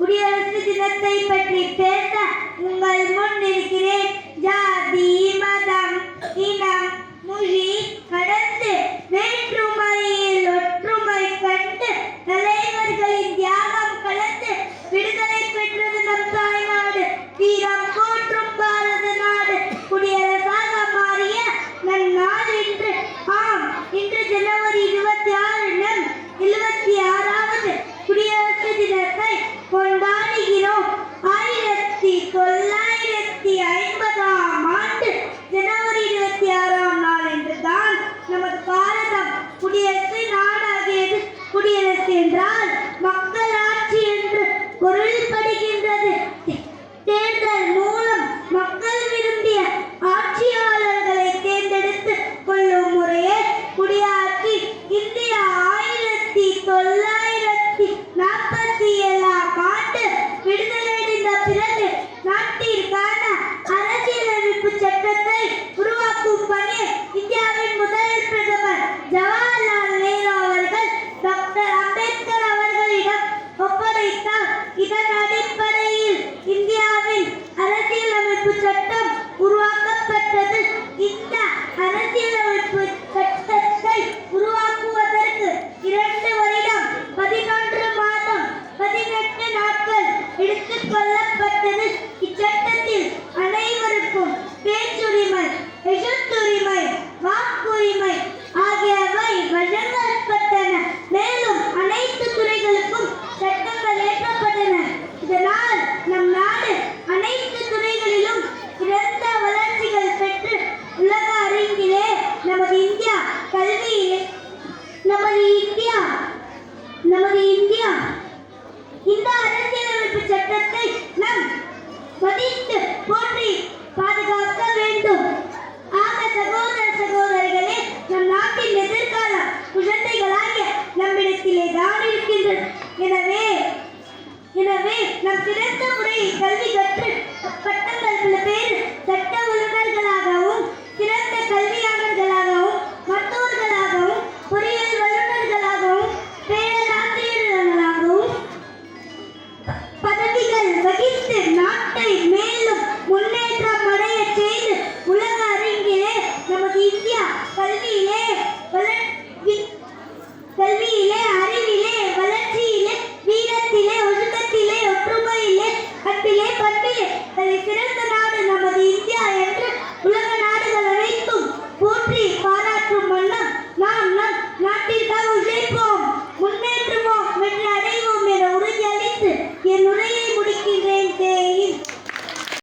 குடியரசு தினத்தை பற்றி பேச உங்கள் முன் இருக்கிறேன். ஜாதி மதம் இனம் மொழி கடந்து வேற்றுமையில் ஒற்றுமை கண்டு தலைவர்களின் தியாகம் கலந்து விடுதலை பெற்றது நம் தாய்நாடு. வீரம் போற்றும் பாரத நாடு குடியரசாக மாறிய நன்னாள் இன்று. ஆம், இன்று ஜனவரி 26 நம் 76வது குடியரசு தினத்தை கொண்டாடுகிறோம். 1950ஆம் ஆண்டு ஜனவரி 26ஆம் நாள் என்றுதான் நமது பாரதம் குடியரசு நாடாகியது. குடியரசு என்றால் மக்களாட்சி என்று பொருள்படுகின்றது. தேர்தல் மூலம் மக்கள் விரும்பிய ஆட்சியாளர்களை தேர்ந்தெடுத்து கொள்ளும் முறையே குடியாட்சி. இந்தியா 1947ஆம் ஆண்டு விடுதலையடைந்த பிறகு நாட்டிற்கான அரசியலமைப்பு சட்டத்தை உருவாக்கும் பணி இந்தியாவின் முதல் பிரதமர் ஜவஹர்லால் நேரு அவர்கள் டாக்டர் அம்பேத்கர் அவர்களிடம் ஒப்படைத்தார். இதன் அடிப்படையில் இந்தியாவின் அரசியலமைப்பு சட்டம் உருவாக்கப்பட்டது. இந்த அரசியலமைப்பு சட்டத்தை உருவாக்குவதற்கு 2 வருடம் 11 மாதம் 18 நாட்கள் எடுத்துக் கொள்ளப்பட்டது. இச்சட்டத்தில் அனைவருக்கும் பேச்சுரிமை, எழுத்துரிமை, வாக்குரிமை ஆகியவை வழங்கப்பட்டன. மேலும் அனைத்து துறைகளுக்கும் சட்டங்கள் இயற்றப்பட்டன. இதனால் நம் நாடு அனைத்து துறைகளிலும் சிறந்த வளர்ச்சிகள் பெற்று உலக அரங்கிலே நமது இந்தியா இந்த அரசியலமைப்பு சட்டத்தை நாம் மதித்து போற்றி பாதுகாக்க வேண்டும். ஆக சகோதர சகோதரிகளே, நம் நாட்டின் எதிர்கால குழந்தைகளாகிய நம்மிடத்திலே தான் இருக்கின்றது. எனவே நம் சிறந்த முறையில் கல்வி கற்று பட்டங்கள் சில பேர் சட்ட வல்லுநர்களாகவும் சிறந்த கல்வியாளர்களாகவும் மருத்துவர்களாகவும் பொறியியல் வல்லுநர்களாகவும் பேராசிரியர்களாகவும் பதவிகள் வகித்து நாட்டை மேலும் முன்னேற்றம் அடைய செய்து உலக அரங்கிலே நமது இந்தியா கல்வியிலே, அறிவிலே, வளர்ச்சியிலே, வீரத்திலே, ஒழுக்கத்திலே, ஒற்றுமையிலே, அன்பிலே, பண்பிலே தலை சிறந்த நாடு நமது இந்தியா என்று உலக நாடுகள் அனைத்தும் போற்றி பாராட்டும் வண்ணம் நாம் நம் நாட்டிற்காக உழைப்போம், முன்னேற்றுவோம், வெற்றி அடைவோம் என உறுதியளித்து என் உரையை முடிக்கின்றேன்.